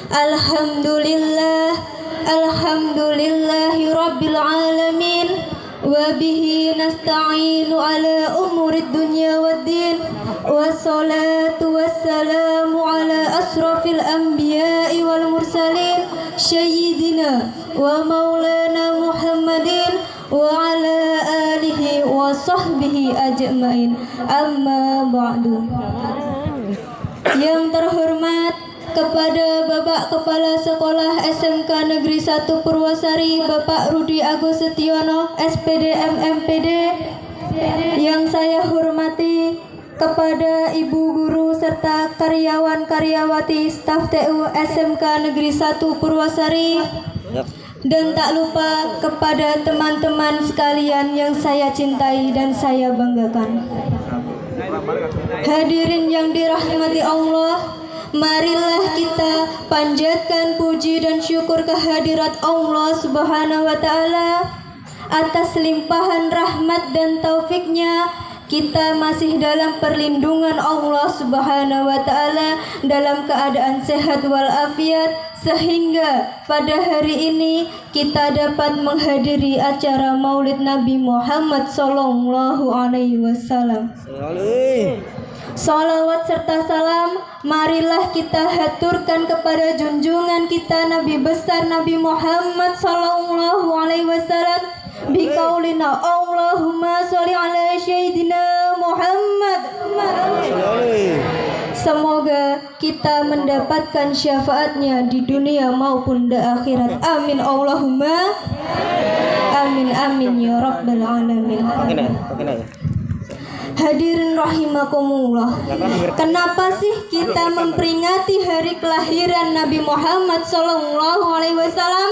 Alhamdulillah, alhamdulillahi rabbil alamin. Wabihi nasta'inu ala umurid dunya waddin. Wassalatu wassalamu ala asrafil anbiya'i wal mursalin Sayyidina wa maulana Muhammadin wa ala alihi wa sahbihi ajma'in. Amma ba'du. Yang terhormat kepada Bapak Kepala Sekolah SMK Negeri 1 Purwasari Bapak Rudi Agus Setiono SPD MMPD. Yang saya hormati kepada Ibu Guru serta karyawan-karyawati staf TU SMK Negeri 1 Purwasari. Dan tak lupa kepada teman-teman sekalian yang saya cintai dan saya banggakan. Hadirin yang dirahmati Allah, marilah kita panjatkan puji dan syukur kehadirat Allah Subhanahu wa Ta'ala atas limpahan rahmat dan taufiknya. Kita masih dalam perlindungan Allah Subhanahu wa Ta'ala dalam keadaan sehat walafiat, sehingga pada hari ini kita dapat menghadiri acara Maulid Nabi Muhammad Sallallahu Alaihi Wasallam. Salawat serta salam marilah kita haturkan kepada junjungan kita Nabi besar Nabi Muhammad Sallallahu Alaihi Wasallam. Bikaulina Allahumma sholli ala Sayyidina Muhammad. Semoga kita mendapatkan syafaatnya di dunia maupun di akhirat. Amin Allahumma amin amin ya rabbal alamin. Hadirin rahimakumullah. Kenapa sih kita memperingati hari kelahiran Nabi Muhammad Sallallahu Alaihi Wasallam?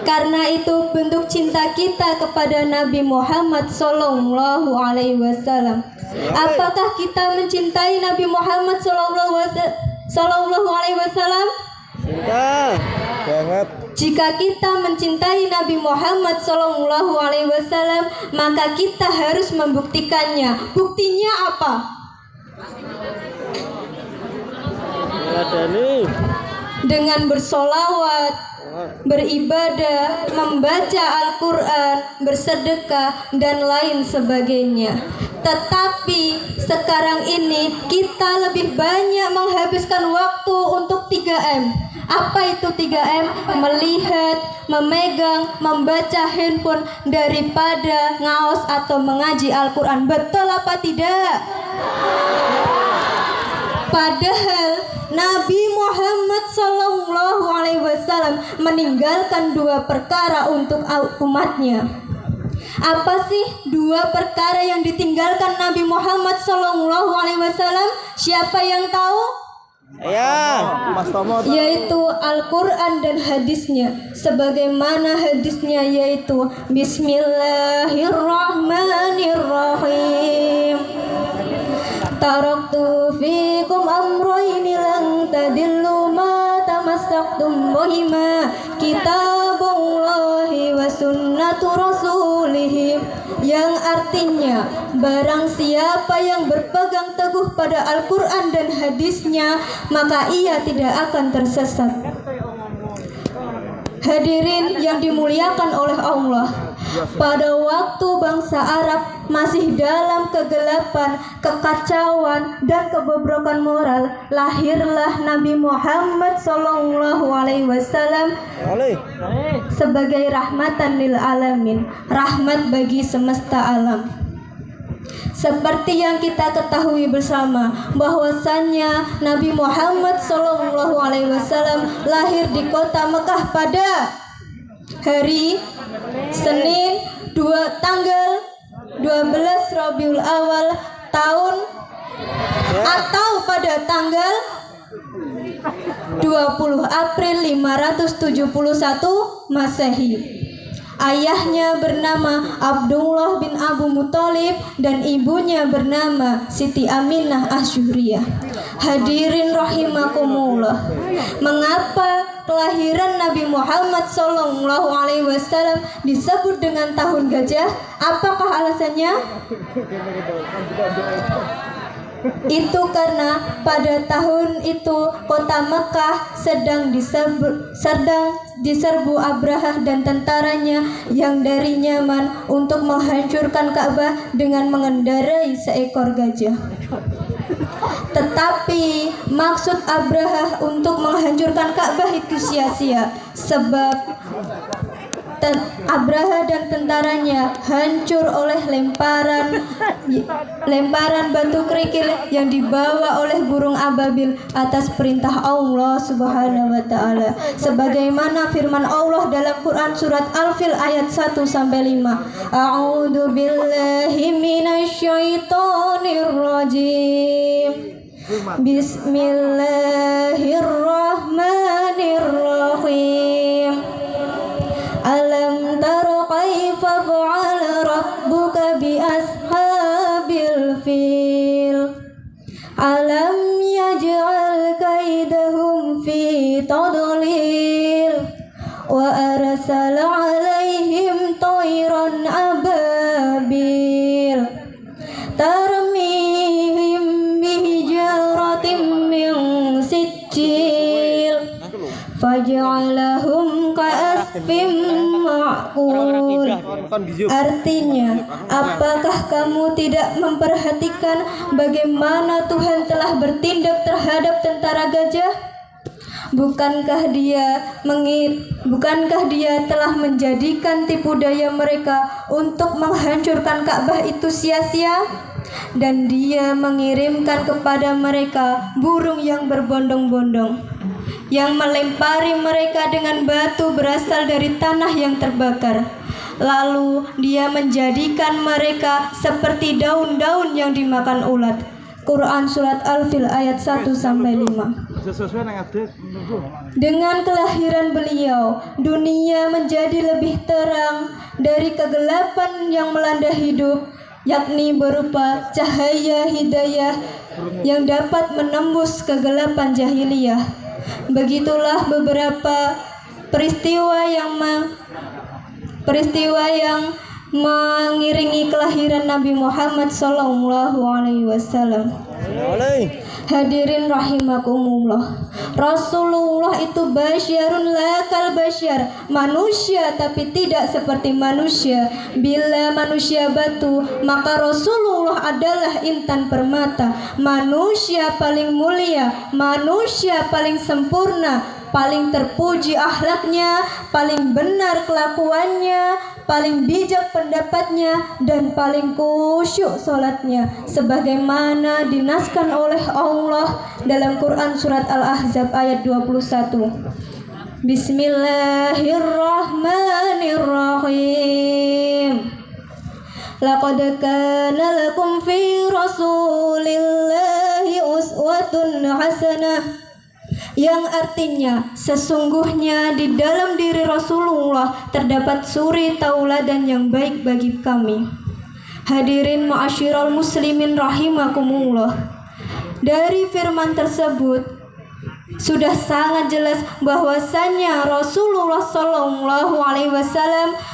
Karena itu bentuk cinta kita kepada Nabi Muhammad Sallallahu Alaihi Wasallam. Apakah kita mencintai Nabi Muhammad Sallallahu Alaihi Wasallam? Cinta banget. Jika kita mencintai Nabi Muhammad Sallallahu Alaihi Wasallam, maka kita harus membuktikannya. Buktinya apa? Dengan bersolawat, beribadah, membaca Al-Quran, bersedekah, dan lain sebagainya. Tetapi sekarang ini kita lebih banyak menghabiskan waktu untuk 3M. Apa itu 3M? Melihat, memegang, membaca handphone daripada ngaos atau mengaji Al-Quran. Betul apa tidak? Padahal Nabi Muhammad Sallallahu Alaihi Wasallam meninggalkan 2 perkara untuk umatnya. Apa sih 2 perkara yang ditinggalkan Nabi Muhammad Sallallahu Alaihi Wasallam? Siapa yang tahu? Ya, Mas Tomo. Yaitu Al-Quran dan hadisnya. Sebagaimana hadisnya yaitu Bismillahirrahmanirrahim. Taraktu fikum amroini lang tadillu ma tamassaktum bihima kitabullahi wa sunnatu rasulih. Yang artinya, barang siapa yang berpegang teguh pada Al-Quran dan hadisnya, maka ia tidak akan tersesat. Hadirin yang dimuliakan oleh Allah, pada waktu bangsa Arab masih dalam kegelapan, kekacauan, dan kebobrokan moral, lahirlah Nabi Muhammad Sallallahu Alaihi Wasallam sebagai rahmatan lil alamin, rahmat bagi semesta alam. Seperti yang kita ketahui bersama, bahwasannya Nabi Muhammad Sallallahu Alaihi Wasallam lahir di kota Mekah pada hari Senin tanggal 12 Rabiul Awal tahun atau pada tanggal 20 April 571 Masehi. Ayahnya bernama Abdullah bin Abu Muthalib dan ibunya bernama Siti Aminah Asyuriyah. Hadirin rahimakumullah. Mengapa kelahiran Nabi Muhammad SAW disebut dengan tahun gajah? Apakah alasannya? Itu karena pada tahun itu kota Mekah sedang diserbu Abrahah dan tentaranya yang dari Yaman untuk menghancurkan Ka'bah dengan mengendarai seekor gajah. Tetapi maksud Abrahah untuk menghancurkan Ka'bah itu sia-sia, sebab Abraha dan tentaranya hancur oleh lemparan batu kerikil yang dibawa oleh burung ababil atas perintah Allah Subhanahu wa taala. Sebagaimana firman Allah dalam Quran surat Al-Fil ayat 1 sampai 5. A'udzu billahi minasyaitonir rajim. Bismillahirrahmanirrahim. Alam tara kaifa fa'ala rabbuka bi ashabil fil. Alam yaj'al kaidahum fi tadlil wa arsala 'alaihim tayran ababil tarmihim bihijaratin min sijil faj'alahum ka'asfim ma'kul. Artinya, apakah kamu tidak memperhatikan bagaimana Tuhan telah bertindak terhadap tentara gajah? Bukankah dia telah menjadikan tipu daya mereka untuk menghancurkan Ka'bah itu sia-sia? Dan dia mengirimkan kepada mereka burung yang berbondong-bondong yang melempari mereka dengan batu berasal dari tanah yang terbakar. Lalu dia menjadikan mereka seperti daun-daun yang dimakan ulat. Quran surat Al-Fil ayat 1 sampai 5. Dengan kelahiran beliau, dunia menjadi lebih terang dari kegelapan yang melanda hidup, yakni berupa cahaya hidayah yang dapat menembus kegelapan jahiliyah. Begitulah beberapa peristiwa yang mengiringi kelahiran Nabi Muhammad SAW. Hadirin rahimakumullah, Rasulullah itu basyarun lakal basyar, manusia tapi tidak seperti manusia. Bila manusia batu, maka Rasulullah adalah intan permata, manusia paling mulia, manusia paling sempurna, paling terpuji akhlaknya, paling benar kelakuannya, paling bijak pendapatnya, dan paling khusyuk salatnya, sebagaimana dinaskan oleh Allah dalam Quran surat Al-Ahzab ayat 21. Bismillahirrahmanirrahim. Laqad kana lakum fi rasulillahi uswatun hasanah, yang artinya sesungguhnya di dalam diri Rasulullah terdapat suri tauladan yang baik bagi kami. Hadirin ma'asyiral muslimin rahimakumullah, dari firman tersebut sudah sangat jelas bahwasannya Rasulullah SAW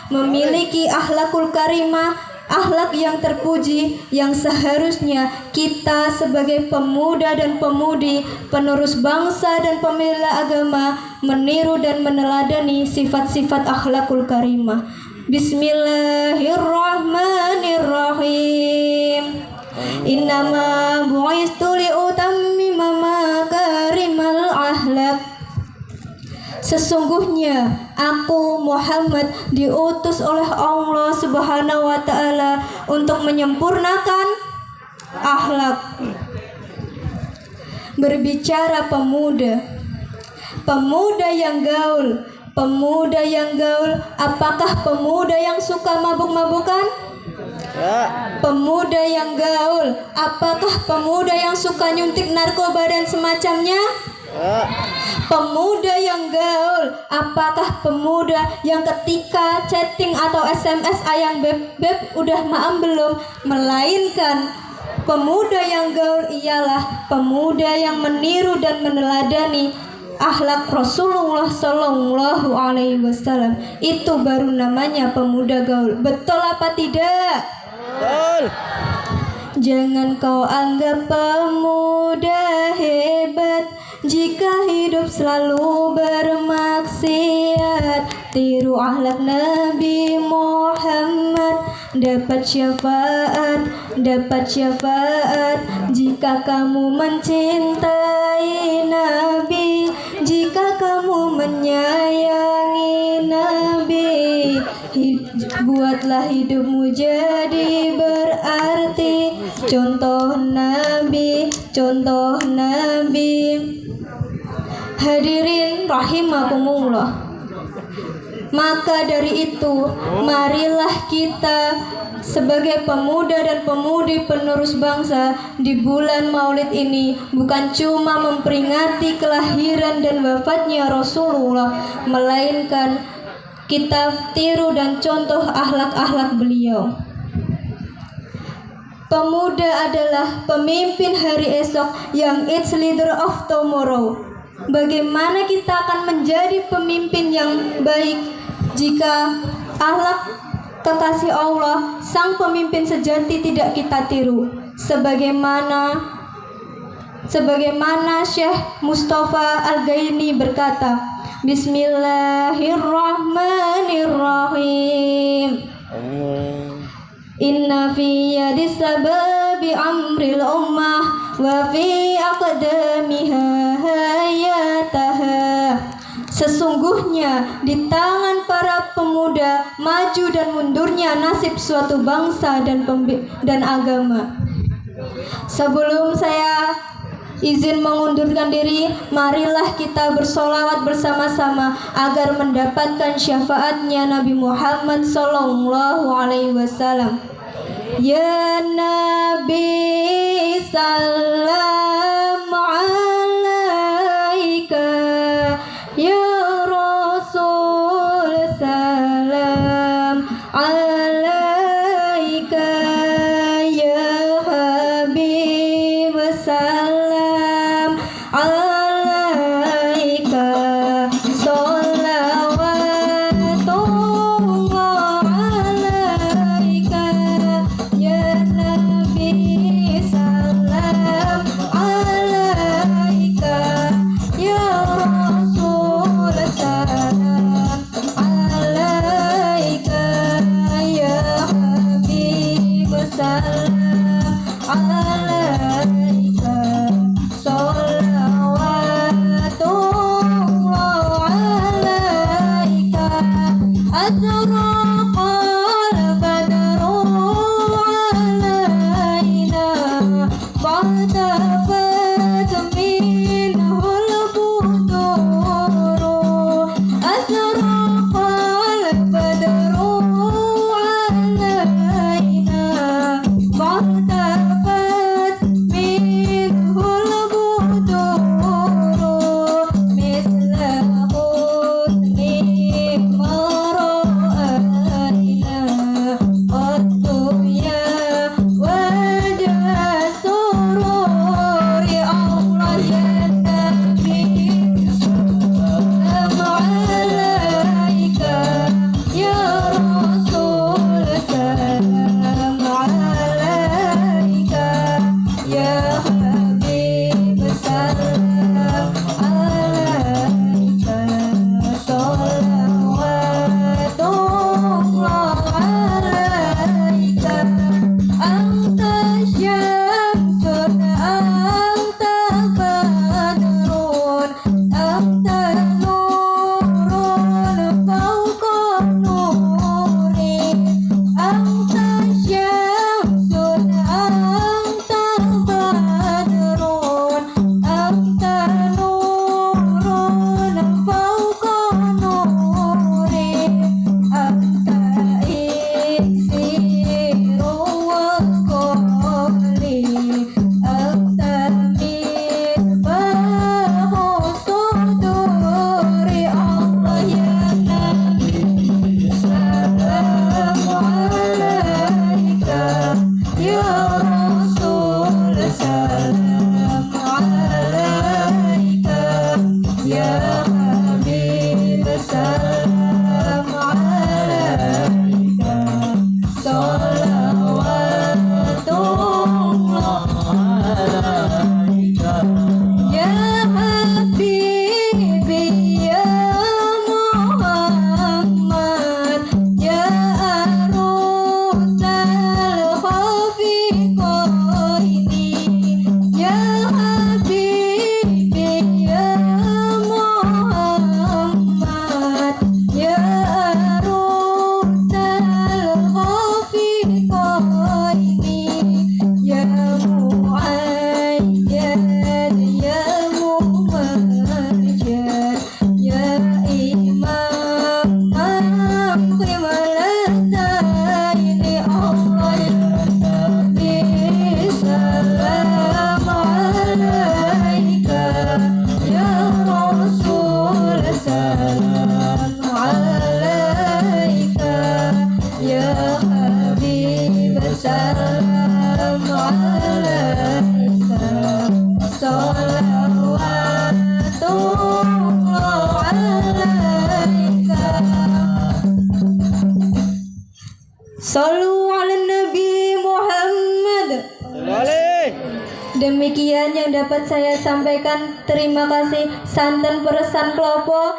memiliki akhlakul karimah, akhlak yang terpuji, yang seharusnya kita sebagai pemuda dan pemudi, penerus bangsa dan pembela agama meniru dan meneladani sifat-sifat akhlakul karimah. Bismillahirrahmanirrahim. Innama bu'istu liutammima makarimal akhlak. Sesungguhnya aku Muhammad diutus oleh Allah Subhanahu wa taala untuk menyempurnakan akhlak. Berbicara pemuda yang gaul, apakah pemuda yang suka mabuk-mabukan? Pemuda yang gaul, apakah pemuda yang suka nyuntik narkoba dan semacamnya? Pemuda yang gaul, apakah pemuda yang ketika chatting atau SMS ayang beb udah maam belum? Melainkan pemuda yang gaul ialah pemuda yang meniru dan meneladani akhlak Rasulullah SAW. Itu baru namanya pemuda gaul. Betul apa tidak? Betul. Jangan kau anggap pemuda hebat jika hidup selalu bermaksiat. Tiru akhlak Nabi Muhammad, dapat syafaat jika kamu mencintai Nabi, jika kamu menyayangi Nabi. Buatlah hidupmu jadi berarti, contoh Nabi, contoh Nabi. Hadirin rahimakumullah. Maka dari itu, marilah kita sebagai pemuda dan pemudi penerus bangsa di bulan Maulid ini bukan cuma memperingati kelahiran dan wafatnya Rasulullah, melainkan kita tiru dan contoh akhlak-akhlak beliau. Pemuda adalah pemimpin hari esok yang it's leader of tomorrow. Bagaimana kita akan menjadi pemimpin yang baik jika akhlak kekasih Allah, sang pemimpin sejati, tidak kita tiru? Sebagaimana Syekh Mustafa Al-Ghaini berkata, Bismillahirrahmanirrahim. Inna fi yadis sababi amril ummah wa fi aqdamiha hayataha. Sesungguhnya di tangan para pemuda maju dan mundurnya nasib suatu bangsa dan agama. Sebelum saya izin mengundurkan diri, marilah kita bersolawat bersama-sama agar mendapatkan syafaatnya Nabi Muhammad sallallahu alaihi wasallam. Ya Nabi salam alaika, ya Rasul salam alaika, ya Habib salam alaika, sholawatullah alaika, ya Nabi salam alaika. Salamu alaika Salawatullah alaika Sallu ala Nabi Muhammad. Balik. Demikian yang dapat saya sampaikan. Terima kasih. Santen peresan klopo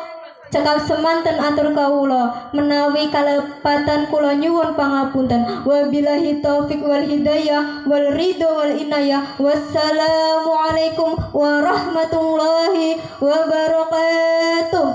cekap semanten atur kawula menawi kalepatan kula nyuwun pangapunten. Wabillahi taufik wal hidayah wal ridho wal inayah. Wassalamualaikum warahmatullahi wabarakatuh.